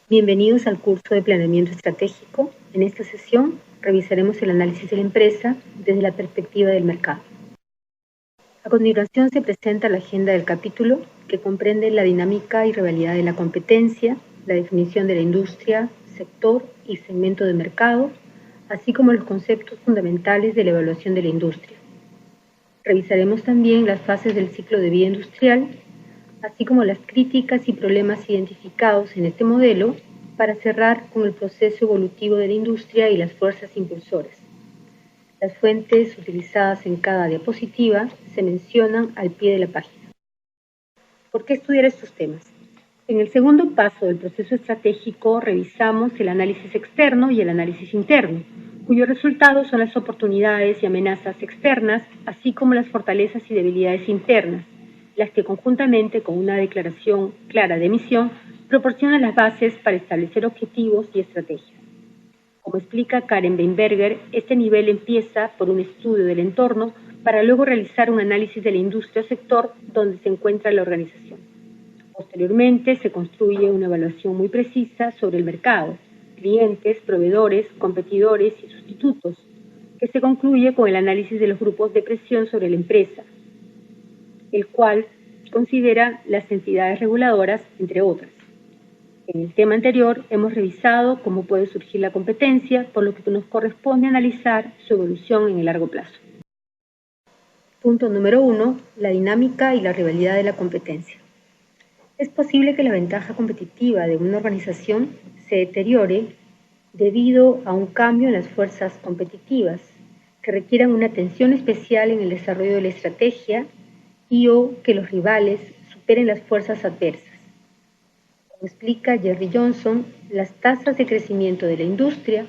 Bienvenidos al curso de Planeamiento Estratégico. En esta sesión revisaremos el análisis de la empresa desde la perspectiva del mercado. A continuación se presenta la agenda del capítulo, que comprende la dinámica y rivalidad de la competencia, la definición de la industria, sector y segmento de mercado, así como los conceptos fundamentales de la evaluación de la industria. Revisaremos también las fases del ciclo de vida industrial, así como las críticas y problemas identificados en este modelo, para cerrar con el proceso evolutivo de la industria y las fuerzas impulsoras. Las fuentes utilizadas en cada diapositiva se mencionan al pie de la página. ¿Por qué estudiar estos temas? En el segundo paso del proceso estratégico revisamos el análisis externo y el análisis interno, cuyos resultados son las oportunidades y amenazas externas, así como las fortalezas y debilidades internas, las que conjuntamente con una declaración clara de misión proporcionan las bases para establecer objetivos y estrategias. Como explica Karen Weinberger, este nivel empieza por un estudio del entorno para luego realizar un análisis de la industria o sector donde se encuentra la organización. Posteriormente se construye una evaluación muy precisa sobre el mercado, clientes, proveedores, competidores y sustitutos, que se concluye con el análisis de los grupos de presión sobre la empresa, el cual considera las entidades reguladoras, entre otras. En el tema anterior hemos revisado cómo puede surgir la competencia, por lo que nos corresponde analizar su evolución en el largo plazo. Punto número 1. La dinámica y la rivalidad de la competencia. Es posible que la ventaja competitiva de una organización se deteriore debido a un cambio en las fuerzas competitivas que requieran una atención especial en el desarrollo de la estrategia y o que los rivales superen las fuerzas adversas. Como explica Jerry Johnson, las tasas de crecimiento de la industria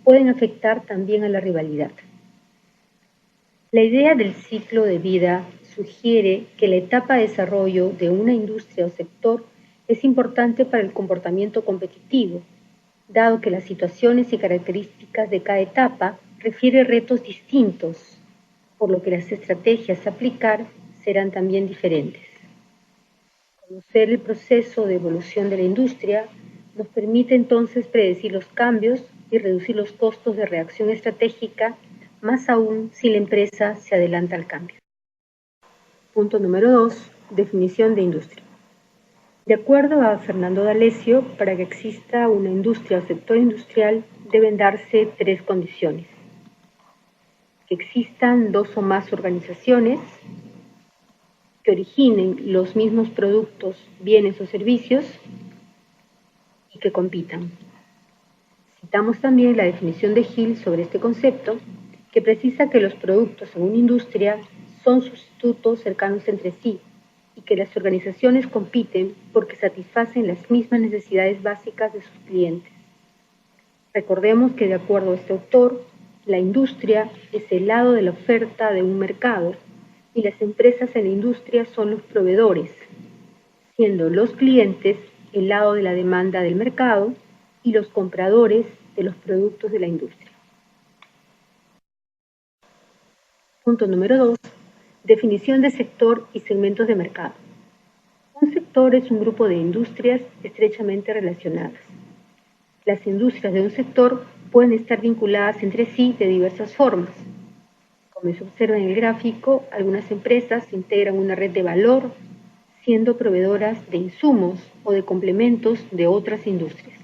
pueden afectar también a la rivalidad. La idea del ciclo de vida sugiere que la etapa de desarrollo de una industria o sector es importante para el comportamiento competitivo, dado que las situaciones y características de cada etapa refieren retos distintos, por lo que las estrategias a aplicar serán también diferentes. Conocer el proceso de evolución de la industria nos permite entonces predecir los cambios y reducir los costos de reacción estratégica, más aún si la empresa se adelanta al cambio. Punto número 2. Definición de industria. De acuerdo a Fernando D'Alessio, para que exista una industria o sector industrial deben darse 3 condiciones: que existan 2 o más organizaciones, que originen los mismos productos, bienes o servicios y que compitan. Citamos también la definición de Hill sobre este concepto, que precisa que los productos en una industria son sustitutos cercanos entre sí y que las organizaciones compiten porque satisfacen las mismas necesidades básicas de sus clientes. Recordemos que de acuerdo a este autor, la industria es el lado de la oferta de un mercado y las empresas en la industria son los proveedores, siendo los clientes el lado de la demanda del mercado y los compradores de los productos de la industria. Punto número 2. Definición de sector y segmentos de mercado. Un sector es un grupo de industrias estrechamente relacionadas. Las industrias de un sector pueden estar vinculadas entre sí de diversas formas. Como se observa en el gráfico, algunas empresas integran una red de valor, siendo proveedoras de insumos o de complementos de otras industrias.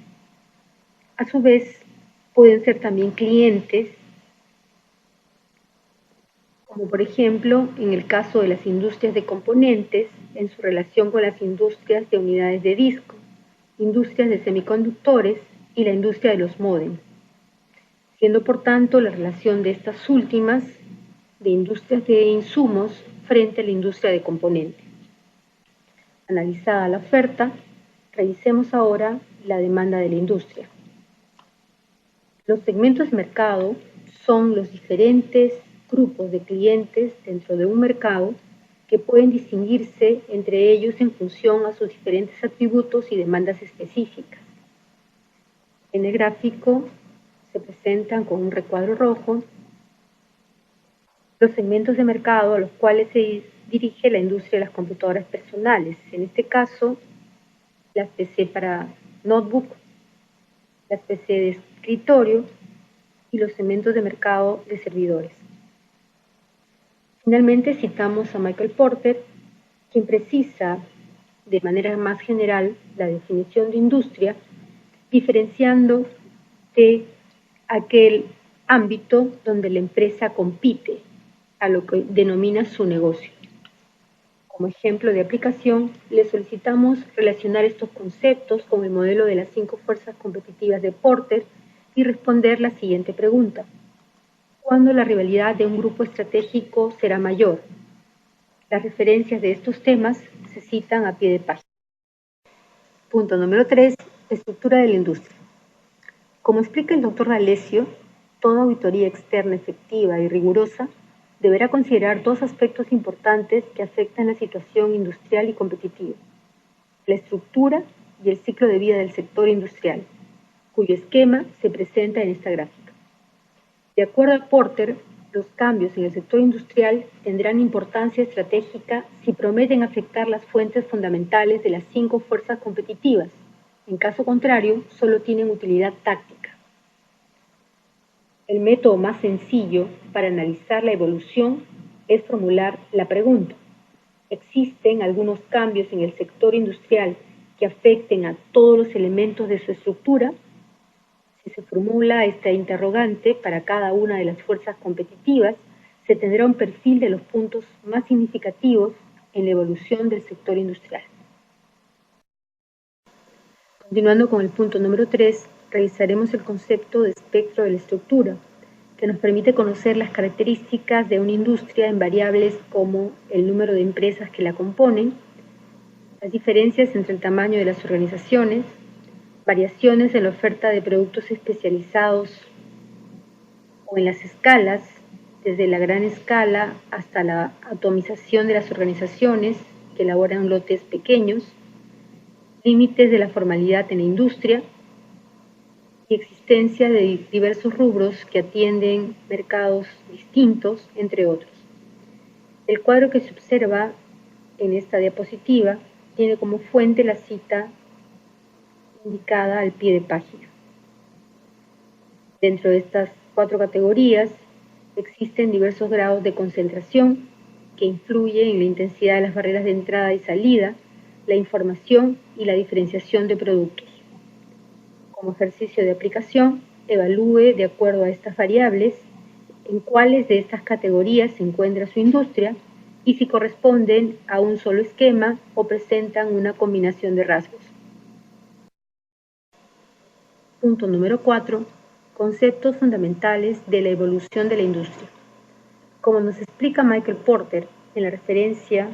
A su vez, pueden ser también clientes, como por ejemplo en el caso de las industrias de componentes en su relación con las industrias de unidades de disco, industrias de semiconductores y la industria de los módems, siendo por tanto la relación de estas últimas de industrias de insumos frente a la industria de componentes. Analizada la oferta, revisemos ahora la demanda de la industria. Los segmentos de mercado son los diferentes grupos de clientes dentro de un mercado que pueden distinguirse entre ellos en función a sus diferentes atributos y demandas específicas. En el gráfico se presentan con un recuadro rojo los segmentos de mercado a los cuales se dirige la industria de las computadoras personales, en este caso las PC para notebook, las PC de escritorio y los segmentos de mercado de servidores. Finalmente, citamos a Michael Porter, quien precisa de manera más general la definición de industria, diferenciando de aquel ámbito donde la empresa compite a lo que denomina su negocio. Como ejemplo de aplicación, le solicitamos relacionar estos conceptos con el modelo de las 5 fuerzas competitivas de Porter y responder la siguiente pregunta. ¿Cuándo la rivalidad de un grupo estratégico será mayor? Las referencias de estos temas se citan a pie de página. Punto número 3. Estructura de la industria. Como explica el doctor D'Alessio, toda auditoría externa efectiva y rigurosa deberá considerar dos aspectos importantes que afectan la situación industrial y competitiva: la estructura y el ciclo de vida del sector industrial, cuyo esquema se presenta en esta gráfica. De acuerdo a Porter, los cambios en el sector industrial tendrán importancia estratégica si prometen afectar las fuentes fundamentales de las 5 fuerzas competitivas. En caso contrario, solo tienen utilidad táctica. El método más sencillo para analizar la evolución es formular la pregunta: ¿existen algunos cambios en el sector industrial que afecten a todos los elementos de su estructura? Si se formula esta interrogante para cada una de las fuerzas competitivas, se tendrá un perfil de los puntos más significativos en la evolución del sector industrial. Continuando con el punto número 3, revisaremos el concepto de espectro de la estructura, que nos permite conocer las características de una industria en variables como el número de empresas que la componen, las diferencias entre el tamaño de las organizaciones, variaciones en la oferta de productos especializados o en las escalas, desde la gran escala hasta la atomización de las organizaciones que elaboran lotes pequeños, límites de la formalidad en la industria y existencia de diversos rubros que atienden mercados distintos, entre otros. El cuadro que se observa en esta diapositiva tiene como fuente la cita indicada al pie de página. Dentro de estas 4 categorías existen diversos grados de concentración que influyen en la intensidad de las barreras de entrada y salida, la información y la diferenciación de productos. Como ejercicio de aplicación, evalúe de acuerdo a estas variables en cuáles de estas categorías se encuentra su industria y si corresponden a un solo esquema o presentan una combinación de rasgos. Punto número 4. Conceptos fundamentales de la evolución de la industria. Como nos explica Michael Porter en la referencia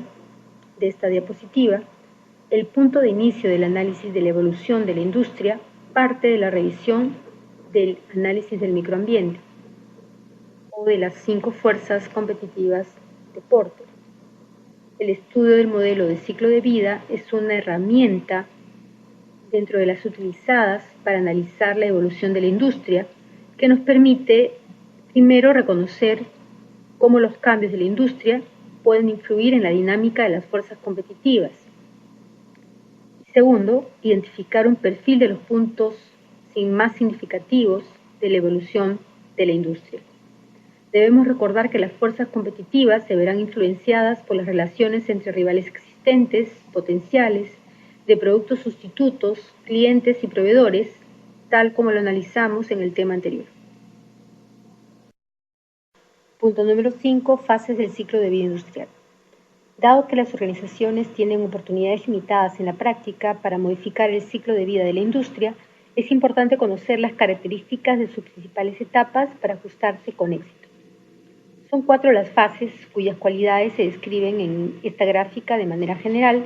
de esta diapositiva, el punto de inicio del análisis de la evolución de la industria parte de la revisión del análisis del microambiente o de las 5 fuerzas competitivas de Porter. El estudio del modelo de ciclo de vida es una herramienta dentro de las utilizadas para analizar la evolución de la industria, que nos permite primero reconocer cómo los cambios de la industria pueden influir en la dinámica de las fuerzas competitivas. Segundo, identificar un perfil de los puntos más significativos de la evolución de la industria. Debemos recordar que las fuerzas competitivas se verán influenciadas por las relaciones entre rivales existentes, potenciales, de productos sustitutos, clientes y proveedores, tal como lo analizamos en el tema anterior. Punto número 5. Fases del ciclo de vida industrial. Dado que las organizaciones tienen oportunidades limitadas en la práctica para modificar el ciclo de vida de la industria, es importante conocer las características de sus principales etapas para ajustarse con éxito. Son 4 las fases cuyas cualidades se describen en esta gráfica de manera general,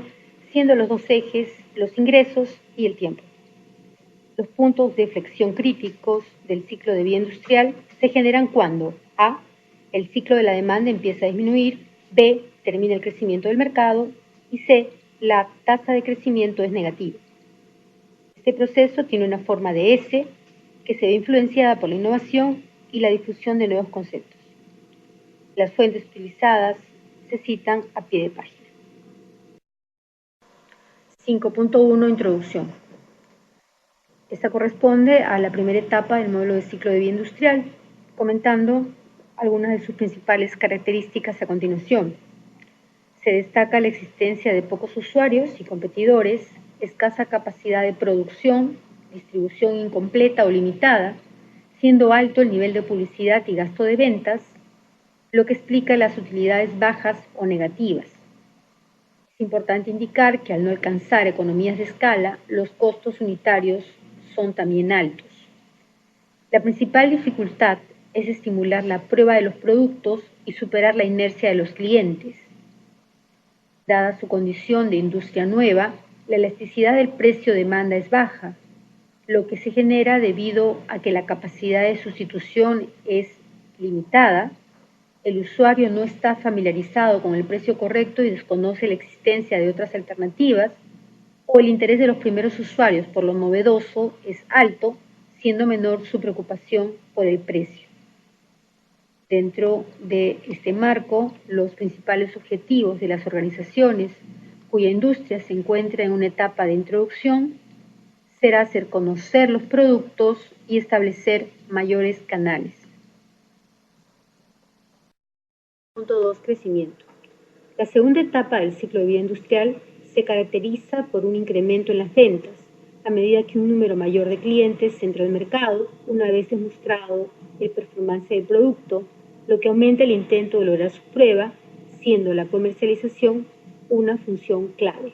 siendo los 2 ejes los ingresos y el tiempo. Los puntos de flexión críticos del ciclo de vida industrial se generan cuando a. El ciclo de la demanda empieza a disminuir, b. Termina el crecimiento del mercado y c. La tasa de crecimiento es negativa. Este proceso tiene una forma de S que se ve influenciada por la innovación y la difusión de nuevos conceptos. Las fuentes utilizadas se citan a pie de página. 5.1. Introducción. Esta corresponde a la primera etapa del modelo de ciclo de vida industrial, comentando algunas de sus principales características a continuación. Se destaca la existencia de pocos usuarios y competidores, escasa capacidad de producción, distribución incompleta o limitada, siendo alto el nivel de publicidad y gasto de ventas, lo que explica las utilidades bajas o negativas. Es importante indicar que al no alcanzar economías de escala, los costos unitarios son también altos. La principal dificultad es estimular la prueba de los productos y superar la inercia de los clientes. Dada su condición de industria nueva, la elasticidad del precio-demanda es baja, lo que se genera debido a que la capacidad de sustitución es limitada, el usuario no está familiarizado con el precio correcto y desconoce la existencia de otras alternativas, o el interés de los primeros usuarios por lo novedoso es alto, siendo menor su preocupación por el precio. Dentro de este marco, los principales objetivos de las organizaciones cuya industria se encuentra en una etapa de introducción será hacer conocer los productos y establecer mayores canales. Punto 2. Crecimiento. La segunda etapa del ciclo de vida industrial se caracteriza por un incremento en las ventas, a medida que un número mayor de clientes entra al mercado, una vez demostrado el performance del producto, lo que aumenta el intento de lograr su prueba, siendo la comercialización una función clave.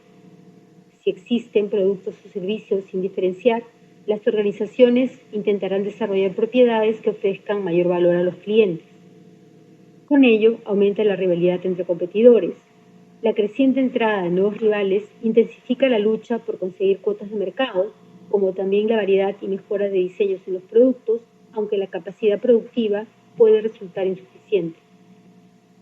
Si existen productos o servicios sin diferenciar, las organizaciones intentarán desarrollar propiedades que ofrezcan mayor valor a los clientes. Con ello, aumenta la rivalidad entre competidores. La creciente entrada de nuevos rivales intensifica la lucha por conseguir cuotas de mercado, como también la variedad y mejora de diseños en los productos, aunque la capacidad productiva puede resultar insuficiente.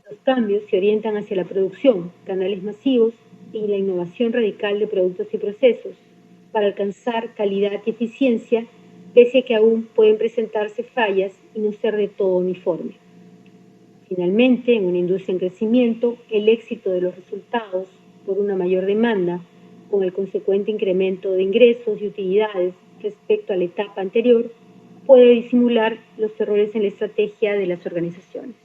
Los cambios se orientan hacia la producción, canales masivos y la innovación radical de productos y procesos, para alcanzar calidad y eficiencia, pese a que aún pueden presentarse fallas y no ser de todo uniforme. Finalmente, en una industria en crecimiento, el éxito de los resultados por una mayor demanda, con el consecuente incremento de ingresos y utilidades respecto a la etapa anterior, puede disimular los errores en la estrategia de las organizaciones.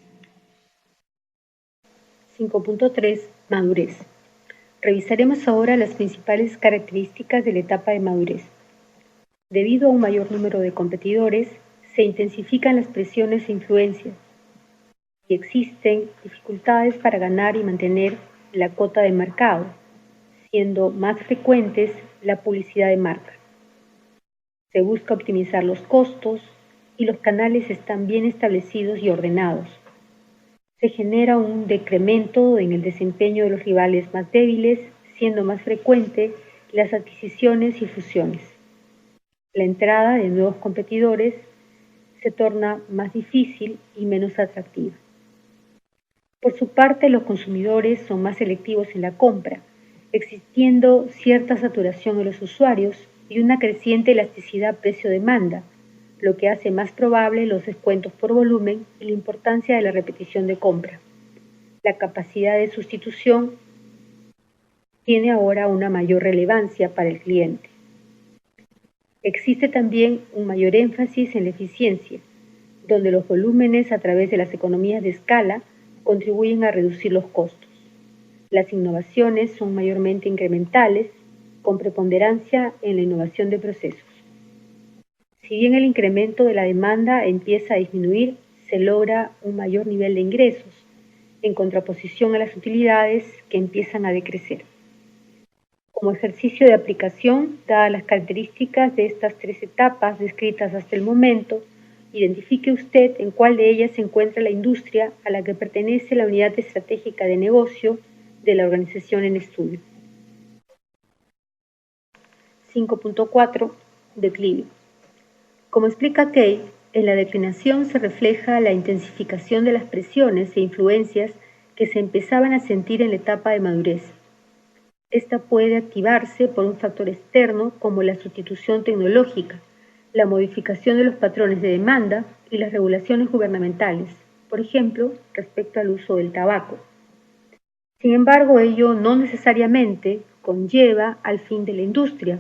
5.3. Madurez. Revisaremos ahora las principales características de la etapa de madurez. Debido a un mayor número de competidores, se intensifican las presiones e influencias y existen dificultades para ganar y mantener la cuota de mercado, siendo más frecuentes la publicidad de marca. Se busca optimizar los costos y los canales están bien establecidos y ordenados. Se genera un decremento en el desempeño de los rivales más débiles, siendo más frecuente las adquisiciones y fusiones. La entrada de nuevos competidores se torna más difícil y menos atractiva. Por su parte, los consumidores son más selectivos en la compra, existiendo cierta saturación de los usuarios y una creciente elasticidad precio-demanda, lo que hace más probable los descuentos por volumen y la importancia de la repetición de compra. La capacidad de sustitución tiene ahora una mayor relevancia para el cliente. Existe también un mayor énfasis en la eficiencia, donde los volúmenes a través de las economías de escala contribuyen a reducir los costos. Las innovaciones son mayormente incrementales, con preponderancia en la innovación de procesos. Si bien el incremento de la demanda empieza a disminuir, se logra un mayor nivel de ingresos, en contraposición a las utilidades que empiezan a decrecer. Como ejercicio de aplicación, dadas las características de estas tres etapas descritas hasta el momento, identifique usted en cuál de ellas se encuentra la industria a la que pertenece la unidad estratégica de negocio de la organización en estudio. 5.4. Declive. Como explica Kay, en la declinación se refleja la intensificación de las presiones e influencias que se empezaban a sentir en la etapa de madurez. Esta puede activarse por un factor externo como la sustitución tecnológica, la modificación de los patrones de demanda y las regulaciones gubernamentales, por ejemplo, respecto al uso del tabaco. Sin embargo, ello no necesariamente conlleva al fin de la industria,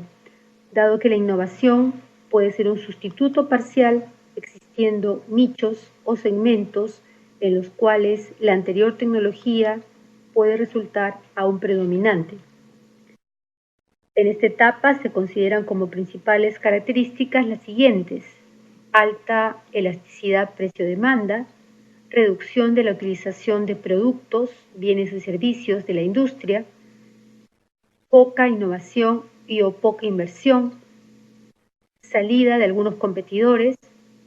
dado que la innovación puede ser un sustituto parcial, existiendo nichos o segmentos en los cuales la anterior tecnología puede resultar aún predominante. En esta etapa se consideran como principales características las siguientes: alta elasticidad precio-demanda, reducción de la utilización de productos, bienes y servicios de la industria, poca innovación y o poca inversión, salida de algunos competidores,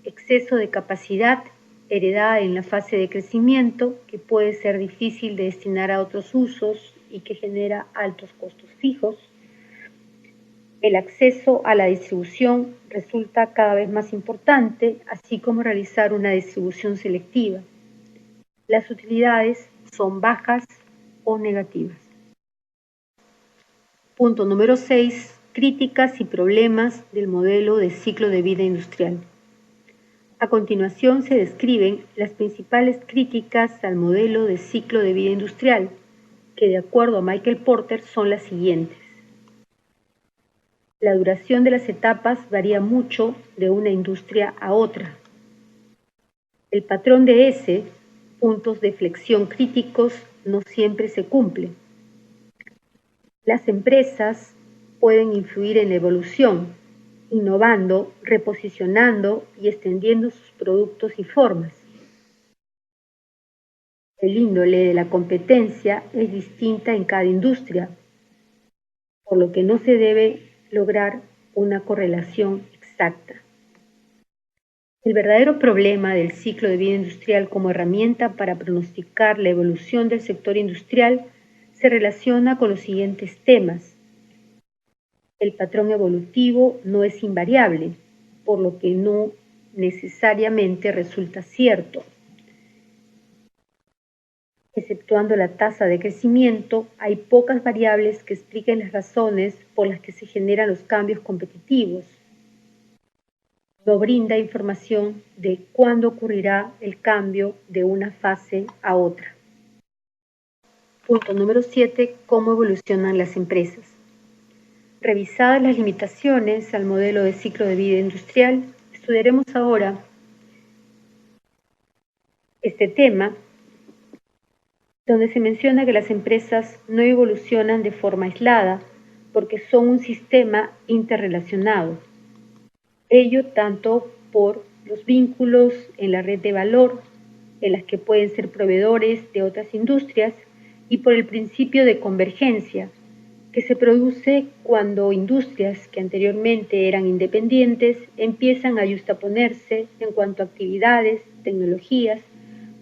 exceso de capacidad heredada en la fase de crecimiento que puede ser difícil de destinar a otros usos y que genera altos costos fijos. El acceso a la distribución resulta cada vez más importante, así como realizar una distribución selectiva. Las utilidades son bajas o negativas. Punto número 6. Críticas y problemas del modelo de ciclo de vida industrial. A continuación se describen las principales críticas al modelo de ciclo de vida industrial, que de acuerdo a Michael Porter son las siguientes. La duración de las etapas varía mucho de una industria a otra. El patrón de S, puntos de flexión críticos, no siempre se cumple. Las empresas pueden influir en la evolución, innovando, reposicionando y extendiendo sus productos y formas. El índole de la competencia es distinta en cada industria, por lo que no se debe lograr una correlación exacta. El verdadero problema del ciclo de vida industrial como herramienta para pronosticar la evolución del sector industrial se relaciona con los siguientes temas. El patrón evolutivo no es invariable, por lo que no necesariamente resulta cierto. Exceptuando la tasa de crecimiento, hay pocas variables que expliquen las razones por las que se generan los cambios competitivos. No brinda información de cuándo ocurrirá el cambio de una fase a otra. Punto número 7. ¿Cómo evolucionan las empresas? Revisadas las limitaciones al modelo de ciclo de vida industrial, estudiaremos ahora este tema, donde se menciona que las empresas no evolucionan de forma aislada porque son un sistema interrelacionado. Ello tanto por los vínculos en la red de valor, en las que pueden ser proveedores de otras industrias, y por el principio de convergencia, que se produce cuando industrias que anteriormente eran independientes empiezan a yuxtaponerse en cuanto a actividades, tecnologías,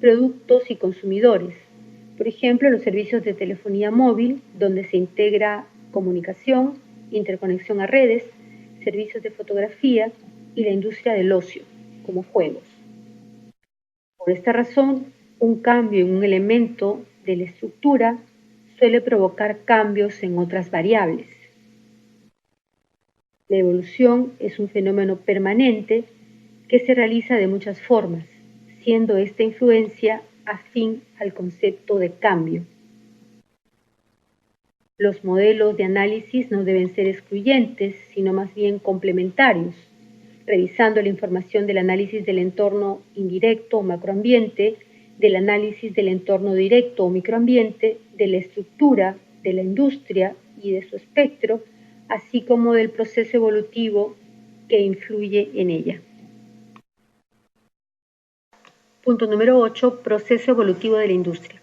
productos y consumidores. Por ejemplo, los servicios de telefonía móvil, donde se integra comunicación, interconexión a redes, servicios de fotografía y la industria del ocio, como juegos. Por esta razón, un cambio en un elemento de la estructura suele provocar cambios en otras variables. La evolución es un fenómeno permanente que se realiza de muchas formas, siendo esta influencia afín al concepto de cambio. Los modelos de análisis no deben ser excluyentes, sino más bien complementarios, revisando la información del análisis del entorno indirecto o macroambiente, del análisis del entorno directo o microambiente, de la estructura de la industria y de su espectro, así como del proceso evolutivo que influye en ella. Punto número 8. Proceso evolutivo de la industria.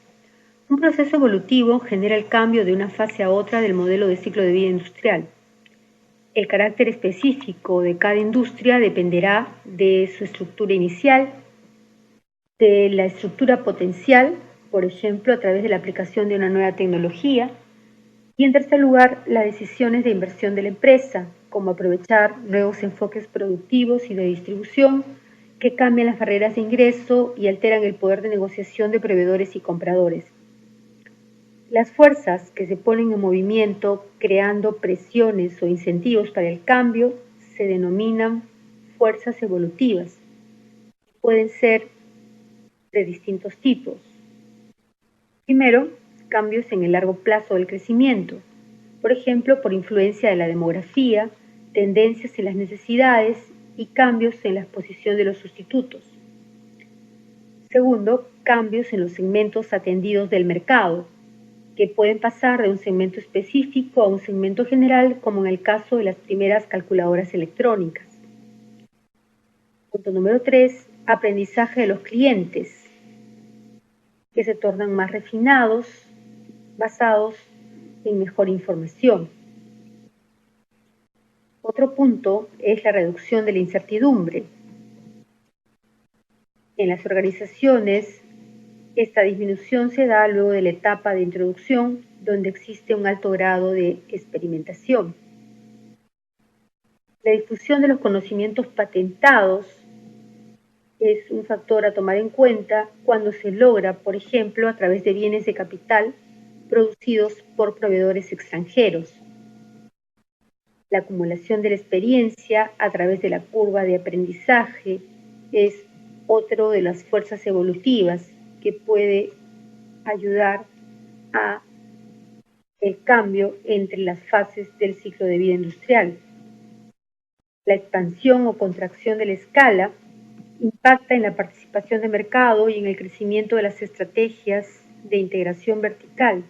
Un proceso evolutivo genera el cambio de una fase a otra del modelo de ciclo de vida industrial. El carácter específico de cada industria dependerá de su estructura inicial, de la estructura potencial, por ejemplo, a través de la aplicación de una nueva tecnología, y en tercer lugar, las decisiones de inversión de la empresa, como aprovechar nuevos enfoques productivos y de distribución que cambian las barreras de ingreso y alteran el poder de negociación de proveedores y compradores. Las fuerzas que se ponen en movimiento creando presiones o incentivos para el cambio se denominan fuerzas evolutivas. Pueden ser de distintos tipos. Primero, cambios en el largo plazo del crecimiento, por ejemplo, por influencia de la demografía, tendencias en las necesidades y cambios en la exposición de los sustitutos. Segundo, cambios en los segmentos atendidos del mercado, que pueden pasar de un segmento específico a un segmento general, como en el caso de las primeras calculadoras electrónicas. Punto número 3, aprendizaje de los clientes, que se tornan más refinados, basados en mejor información. Otro punto es la reducción de la incertidumbre. En las organizaciones, esta disminución se da luego de la etapa de introducción, donde existe un alto grado de experimentación. La difusión de los conocimientos patentados es un factor a tomar en cuenta cuando se logra, por ejemplo, a través de bienes de capital producidos por proveedores extranjeros. La acumulación de la experiencia a través de la curva de aprendizaje es otro de las fuerzas evolutivas que puede ayudar a el cambio entre las fases del ciclo de vida industrial. La expansión o contracción de la escala impacta en la participación de mercado y en el crecimiento de las estrategias de integración vertical.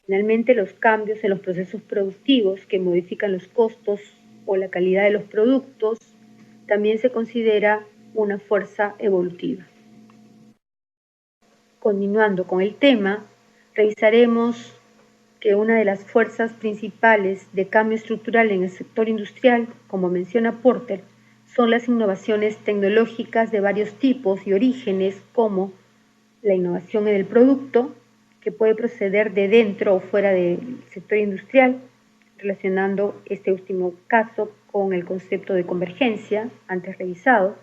Finalmente, los cambios en los procesos productivos que modifican los costos o la calidad de los productos también se considera una fuerza evolutiva. Continuando con el tema, revisaremos que una de las fuerzas principales de cambio estructural en el sector industrial, como menciona Porter, son las innovaciones tecnológicas de varios tipos y orígenes, como la innovación en el producto, que puede proceder de dentro o fuera del sector industrial, relacionando este último caso con el concepto de convergencia antes revisado,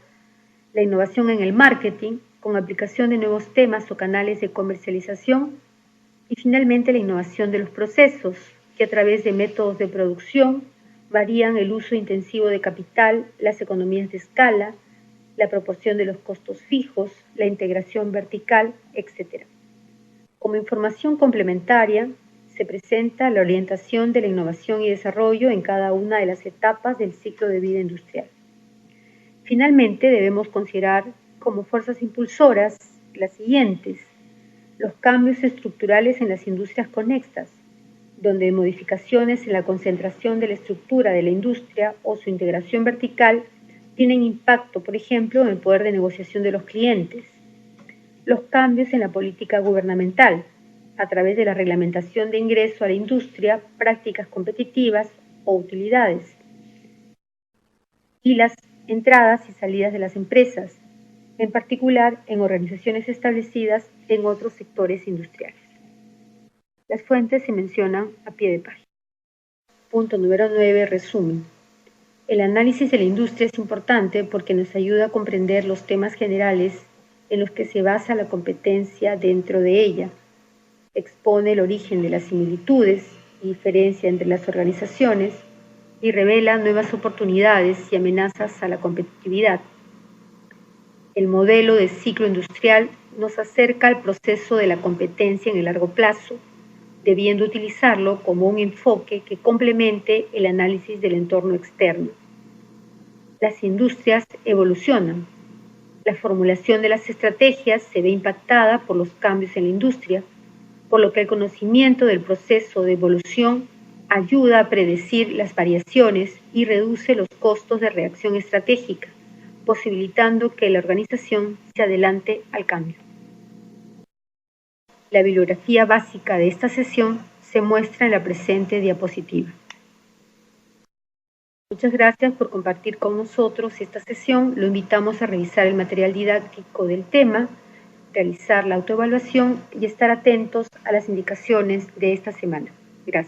la innovación en el marketing, con aplicación de nuevos temas o canales de comercialización, y finalmente la innovación de los procesos, que a través de métodos de producción varían el uso intensivo de capital, las economías de escala, la proporción de los costos fijos, la integración vertical, etc. Como información complementaria, se presenta la orientación de la innovación y desarrollo en cada una de las etapas del ciclo de vida industrial. Finalmente, debemos considerar como fuerzas impulsoras las siguientes: los cambios estructurales en las industrias conexas, donde modificaciones en la concentración de la estructura de la industria o su integración vertical tienen impacto, por ejemplo, en el poder de negociación de los clientes. Los cambios en la política gubernamental, a través de la reglamentación de ingreso a la industria, prácticas competitivas o utilidades. Y las entradas y salidas de las empresas, en particular en organizaciones establecidas en otros sectores industriales. Las fuentes se mencionan a pie de página. Punto número 9, resumen. El análisis de la industria es importante porque nos ayuda a comprender los temas generales en los que se basa la competencia dentro de ella. Expone el origen de las similitudes y diferencia entre las organizaciones y revela nuevas oportunidades y amenazas a la competitividad. El modelo de ciclo industrial nos acerca al proceso de la competencia en el largo plazo, debiendo utilizarlo como un enfoque que complemente el análisis del entorno externo. Las industrias evolucionan. La formulación de las estrategias se ve impactada por los cambios en la industria, por lo que el conocimiento del proceso de evolución ayuda a predecir las variaciones y reduce los costos de reacción estratégica, posibilitando que la organización se adelante al cambio. La bibliografía básica de esta sesión se muestra en la presente diapositiva. Muchas gracias por compartir con nosotros esta sesión. Lo invitamos a revisar el material didáctico del tema, realizar la autoevaluación y estar atentos a las indicaciones de esta semana. Gracias.